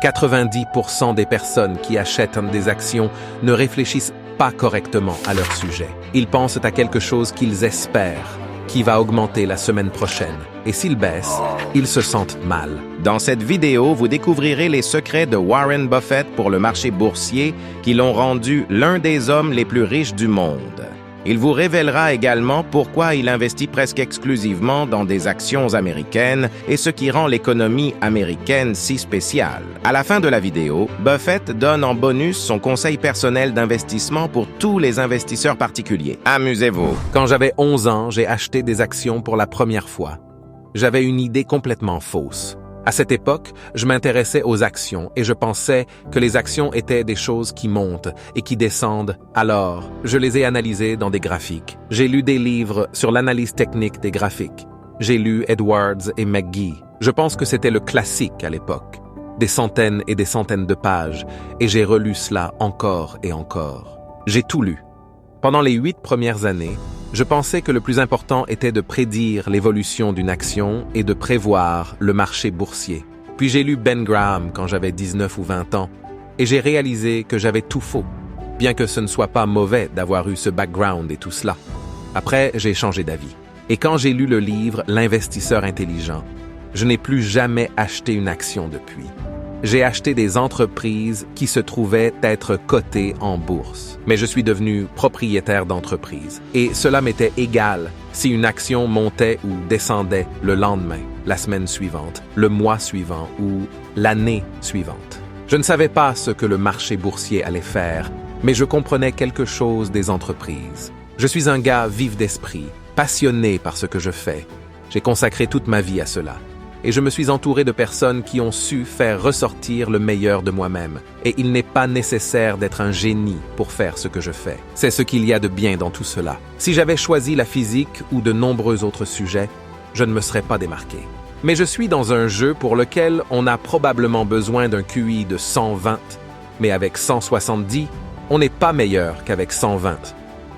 90% des personnes qui achètent des actions ne réfléchissent pas correctement à leur sujet. Ils pensent à quelque chose qu'ils espèrent, qui va augmenter la semaine prochaine. Et s'il baisse, ils se sentent mal. Dans cette vidéo, vous découvrirez les secrets de Warren Buffett pour le marché boursier qui l'ont rendu l'un des hommes les plus riches du monde. Il vous révélera également pourquoi il investit presque exclusivement dans des actions américaines et ce qui rend l'économie américaine si spéciale. À la fin de la vidéo, Buffett donne en bonus son conseil personnel d'investissement pour tous les investisseurs particuliers. Amusez-vous! Quand j'avais 11 ans, j'ai acheté des actions pour la première fois. J'avais une idée complètement fausse. À cette époque, je m'intéressais aux actions et je pensais que les actions étaient des choses qui montent et qui descendent. Alors, je les ai analysées dans des graphiques. J'ai lu des livres sur l'analyse technique des graphiques. J'ai lu Edwards et McGee. Je pense que c'était le classique à l'époque. Des centaines et des centaines de pages, et j'ai relu cela encore et encore. J'ai tout lu. Pendant les 8 premières années, je pensais que le plus important était de prédire l'évolution d'une action et de prévoir le marché boursier. Puis j'ai lu Ben Graham quand j'avais 19 ou 20 ans, et j'ai réalisé que j'avais tout faux, bien que ce ne soit pas mauvais d'avoir eu ce background et tout cela. Après, j'ai changé d'avis. Et quand j'ai lu le livre L'investisseur intelligent, je n'ai plus jamais acheté une action depuis. J'ai acheté des entreprises qui se trouvaient être cotées en bourse. Mais je suis devenu propriétaire d'entreprise. Et cela m'était égal si une action montait ou descendait le lendemain, la semaine suivante, le mois suivant ou l'année suivante. Je ne savais pas ce que le marché boursier allait faire, mais je comprenais quelque chose des entreprises. Je suis un gars vif d'esprit, passionné par ce que je fais. J'ai consacré toute ma vie à cela. Et je me suis entouré de personnes qui ont su faire ressortir le meilleur de moi-même. Et il n'est pas nécessaire d'être un génie pour faire ce que je fais. C'est ce qu'il y a de bien dans tout cela. Si j'avais choisi la physique ou de nombreux autres sujets, je ne me serais pas démarqué. Mais je suis dans un jeu pour lequel on a probablement besoin d'un QI de 120, mais avec 170, on n'est pas meilleur qu'avec 120.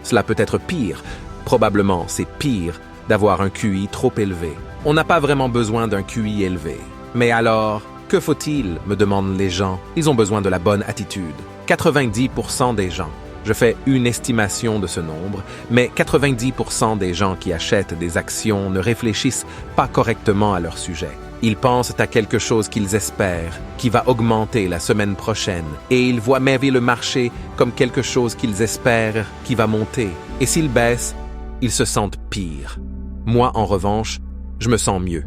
Cela peut être pire. Probablement, c'est pire d'avoir un QI trop élevé. On n'a pas vraiment besoin d'un QI élevé. Mais alors, que faut-il, me demandent les gens. Ils ont besoin de la bonne attitude. 90% des gens, je fais une estimation de ce nombre, mais 90% des gens qui achètent des actions ne réfléchissent pas correctement à leur sujet. Ils pensent à quelque chose qu'ils espèrent, qui va augmenter la semaine prochaine, et ils voient même le marché comme quelque chose qu'ils espèrent qui va monter. Et s'il baisse, ils se sentent pire. Moi, en revanche, je me sens mieux.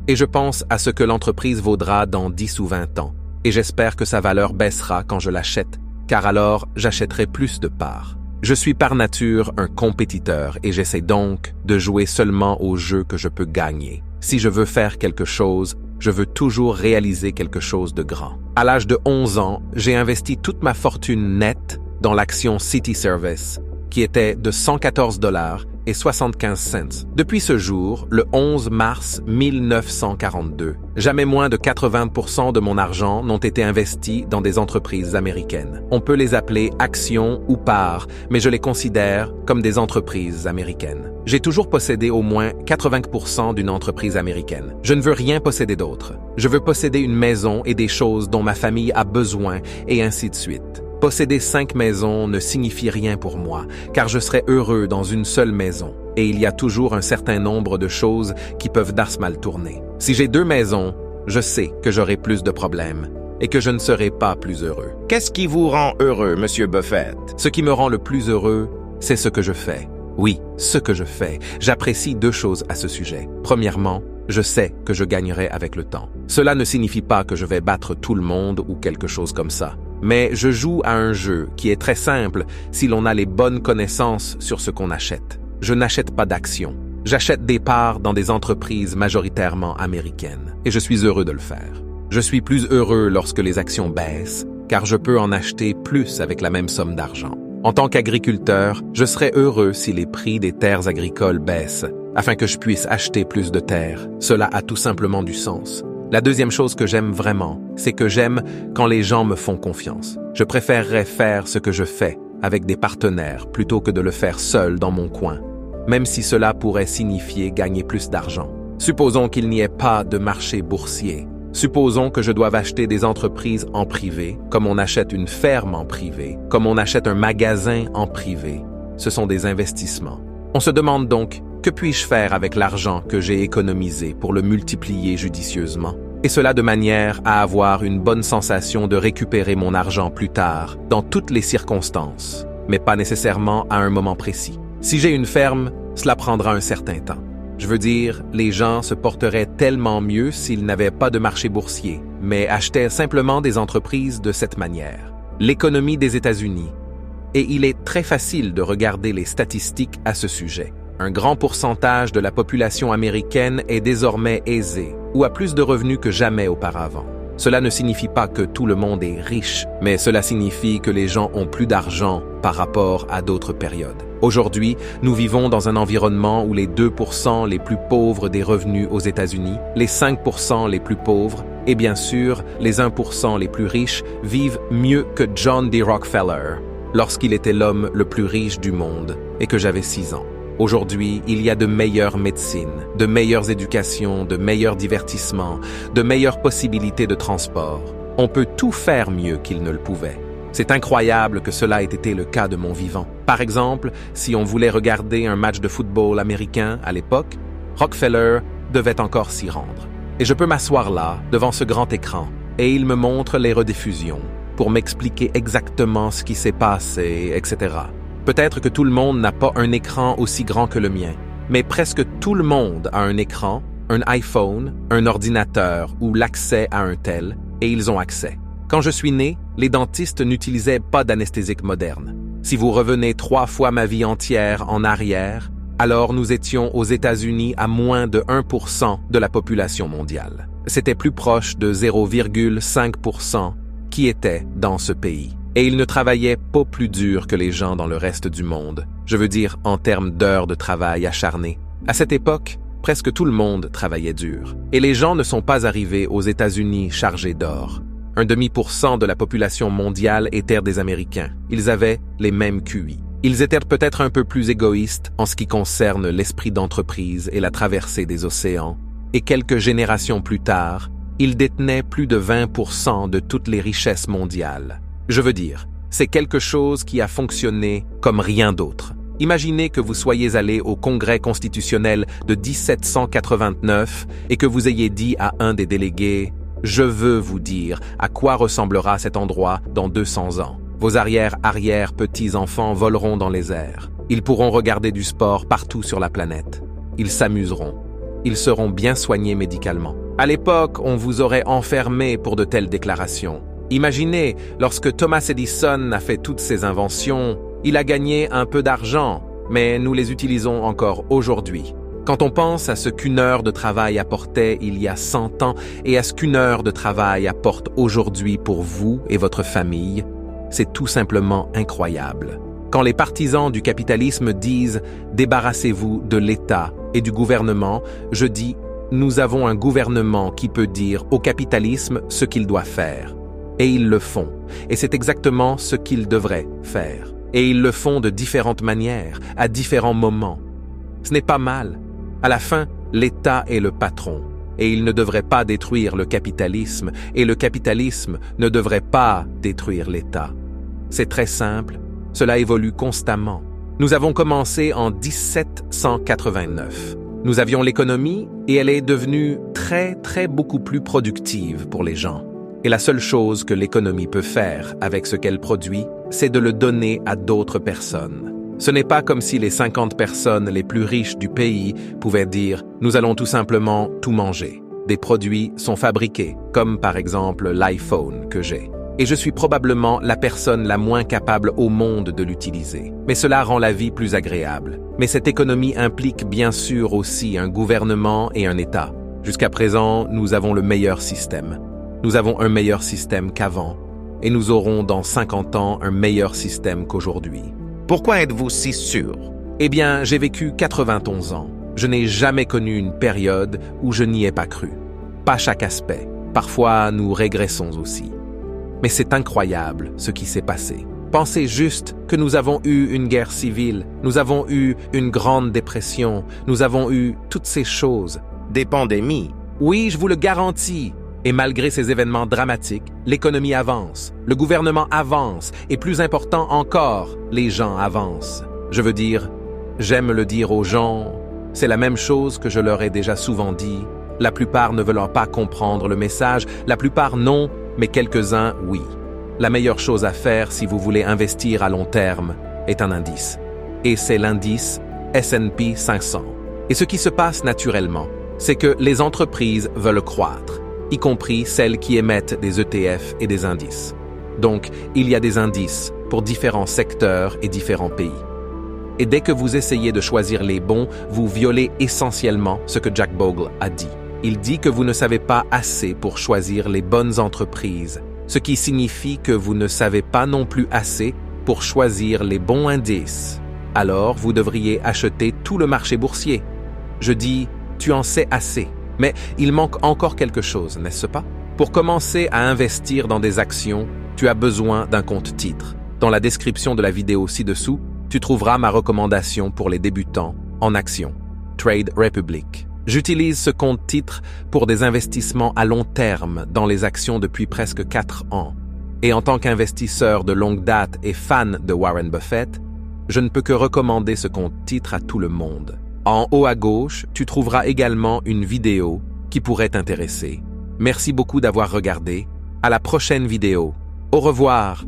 Et je pense à ce que l'entreprise vaudra dans 10 ou 20 ans. Et j'espère que sa valeur baissera quand je l'achète, car alors j'achèterai plus de parts. Je suis par nature un compétiteur et j'essaie donc de jouer seulement au jeu que je peux gagner. Si je veux faire quelque chose, je veux toujours réaliser quelque chose de grand. À l'âge de 11 ans, j'ai investi toute ma fortune nette dans l'action City Service, qui était de 114,75 $. Depuis ce jour, le 11 mars 1942, jamais moins de 80% de mon argent n'ont été investis dans des entreprises américaines. On peut les appeler actions ou parts, mais je les considère comme des entreprises américaines. J'ai toujours possédé au moins 80% d'une entreprise américaine. Je ne veux rien posséder d'autre. Je veux posséder une maison et des choses dont ma famille a besoin et ainsi de suite. Posséder 5 maisons ne signifie rien pour moi, car je serais heureux dans une seule maison, et il y a toujours un certain nombre de choses qui peuvent mal tourner. Si j'ai 2 maisons, je sais que j'aurai plus de problèmes, et que je ne serai pas plus heureux. Qu'est-ce qui vous rend heureux, Monsieur Buffett? Ce qui me rend le plus heureux, c'est ce que je fais. Oui, ce que je fais. J'apprécie 2 choses à ce sujet. Premièrement, je sais que je gagnerai avec le temps. Cela ne signifie pas que je vais battre tout le monde ou quelque chose comme ça. Mais je joue à un jeu qui est très simple si l'on a les bonnes connaissances sur ce qu'on achète. Je n'achète pas d'actions. J'achète des parts dans des entreprises majoritairement américaines. Et je suis heureux de le faire. Je suis plus heureux lorsque les actions baissent, car je peux en acheter plus avec la même somme d'argent. En tant qu'agriculteur, je serais heureux si les prix des terres agricoles baissent, afin que je puisse acheter plus de terres. Cela a tout simplement du sens. La deuxième chose que j'aime vraiment, c'est que j'aime quand les gens me font confiance. Je préférerais faire ce que je fais avec des partenaires plutôt que de le faire seul dans mon coin, même si cela pourrait signifier gagner plus d'argent. Supposons qu'il n'y ait pas de marché boursier. Supposons que je doive acheter des entreprises en privé, comme on achète une ferme en privé, comme on achète un magasin en privé. Ce sont des investissements. On se demande donc, que puis-je faire avec l'argent que j'ai économisé pour le multiplier judicieusement? Et cela de manière à avoir une bonne sensation de récupérer mon argent plus tard, dans toutes les circonstances, mais pas nécessairement à un moment précis. Si j'ai une ferme, cela prendra un certain temps. Je veux dire, les gens se porteraient tellement mieux s'ils n'avaient pas de marché boursier, mais achetaient simplement des entreprises de cette manière. L'économie des États-Unis. Et il est très facile de regarder les statistiques à ce sujet. Un grand pourcentage de la population américaine est désormais aisée ou a plus de revenus que jamais auparavant. Cela ne signifie pas que tout le monde est riche, mais cela signifie que les gens ont plus d'argent par rapport à d'autres périodes. Aujourd'hui, nous vivons dans un environnement où les 2% les plus pauvres des revenus aux États-Unis, les 5% les plus pauvres et bien sûr les 1% les plus riches vivent mieux que John D. Rockefeller lorsqu'il était l'homme le plus riche du monde et que j'avais 6 ans. Aujourd'hui, il y a de meilleures médecines, de meilleures éducations, de meilleurs divertissements, de meilleures possibilités de transport. On peut tout faire mieux qu'il ne le pouvait. C'est incroyable que cela ait été le cas de mon vivant. Par exemple, si on voulait regarder un match de football américain à l'époque, Rockefeller devait encore s'y rendre. Et je peux m'asseoir là, devant ce grand écran, et il me montre les rediffusions pour m'expliquer exactement ce qui s'est passé, etc. Peut-être que tout le monde n'a pas un écran aussi grand que le mien, mais presque tout le monde a un écran, un iPhone, un ordinateur ou l'accès à un tel, et ils ont accès. Quand je suis né, les dentistes n'utilisaient pas d'anesthésique moderne. Si vous revenez 3 fois ma vie entière en arrière, alors nous étions aux États-Unis à moins de 1% de la population mondiale. C'était plus proche de 0,5% qui était dans ce pays. Et ils ne travaillaient pas plus dur que les gens dans le reste du monde. Je veux dire en termes d'heures de travail acharnées. À cette époque, presque tout le monde travaillait dur. Et les gens ne sont pas arrivés aux États-Unis chargés d'or. 0,5% de la population mondiale étaient des Américains. Ils avaient les mêmes QI. Ils étaient peut-être un peu plus égoïstes en ce qui concerne l'esprit d'entreprise et la traversée des océans. Et quelques générations plus tard, ils détenaient plus de 20% de toutes les richesses mondiales. Je veux dire, c'est quelque chose qui a fonctionné comme rien d'autre. Imaginez que vous soyez allé au Congrès constitutionnel de 1789 et que vous ayez dit à un des délégués « Je veux vous dire à quoi ressemblera cet endroit dans 200 ans. Vos arrière-petits-enfants voleront dans les airs. Ils pourront regarder du sport partout sur la planète. Ils s'amuseront. Ils seront bien soignés médicalement. » À l'époque, on vous aurait enfermé pour de telles déclarations. Imaginez, lorsque Thomas Edison a fait toutes ses inventions, il a gagné un peu d'argent, mais nous les utilisons encore aujourd'hui. Quand on pense à ce qu'une heure de travail apportait il y a 100 ans et à ce qu'une heure de travail apporte aujourd'hui pour vous et votre famille, c'est tout simplement incroyable. Quand les partisans du capitalisme disent « débarrassez-vous de l'État et du gouvernement », je dis « nous avons un gouvernement qui peut dire au capitalisme ce qu'il doit faire ». Et ils le font. Et c'est exactement ce qu'ils devraient faire. Et ils le font de différentes manières, à différents moments. Ce n'est pas mal. À la fin, l'État est le patron. Et il ne devrait pas détruire le capitalisme. Et le capitalisme ne devrait pas détruire l'État. C'est très simple. Cela évolue constamment. Nous avons commencé en 1789. Nous avions l'économie et elle est devenue très beaucoup plus productive pour les gens. Et la seule chose que l'économie peut faire avec ce qu'elle produit, c'est de le donner à d'autres personnes. Ce n'est pas comme si les 50 personnes les plus riches du pays pouvaient dire « nous allons tout simplement tout manger ». Des produits sont fabriqués, comme par exemple l'iPhone que j'ai. Et je suis probablement la personne la moins capable au monde de l'utiliser. Mais cela rend la vie plus agréable. Mais cette économie implique bien sûr aussi un gouvernement et un État. Jusqu'à présent, nous avons le meilleur système. Nous avons un meilleur système qu'avant, et nous aurons dans 50 ans un meilleur système qu'aujourd'hui. Pourquoi êtes-vous si sûr? Eh bien, j'ai vécu 91 ans. Je n'ai jamais connu une période où je n'y ai pas cru. Pas chaque aspect. Parfois, nous régressons aussi. Mais c'est incroyable ce qui s'est passé. Pensez juste que nous avons eu une guerre civile, nous avons eu une grande dépression, nous avons eu toutes ces choses. Des pandémies. Oui, je vous le garantis. Et malgré ces événements dramatiques, l'économie avance, le gouvernement avance, et plus important encore, les gens avancent. Je veux dire, j'aime le dire aux gens, c'est la même chose que je leur ai déjà souvent dit. La plupart ne veulent pas comprendre le message, la plupart non, mais quelques-uns oui. La meilleure chose à faire si vous voulez investir à long terme est un indice. Et c'est l'indice S&P 500. Et ce qui se passe naturellement, c'est que les entreprises veulent croître, y compris celles qui émettent des ETF et des indices. Donc, il y a des indices pour différents secteurs et différents pays. Et dès que vous essayez de choisir les bons, vous violez essentiellement ce que Jack Bogle a dit. Il dit que vous ne savez pas assez pour choisir les bonnes entreprises, ce qui signifie que vous ne savez pas non plus assez pour choisir les bons indices. Alors, vous devriez acheter tout le marché boursier. Je dis, tu en sais assez. Mais il manque encore quelque chose, n'est-ce pas? Pour commencer à investir dans des actions, tu as besoin d'un compte titre. Dans la description de la vidéo ci-dessous, tu trouveras ma recommandation pour les débutants en actions, Trade Republic. J'utilise ce compte titre pour des investissements à long terme dans les actions depuis presque 4 ans. Et en tant qu'investisseur de longue date et fan de Warren Buffett, je ne peux que recommander ce compte titre à tout le monde. En haut à gauche, tu trouveras également une vidéo qui pourrait t'intéresser. Merci beaucoup d'avoir regardé. À la prochaine vidéo. Au revoir.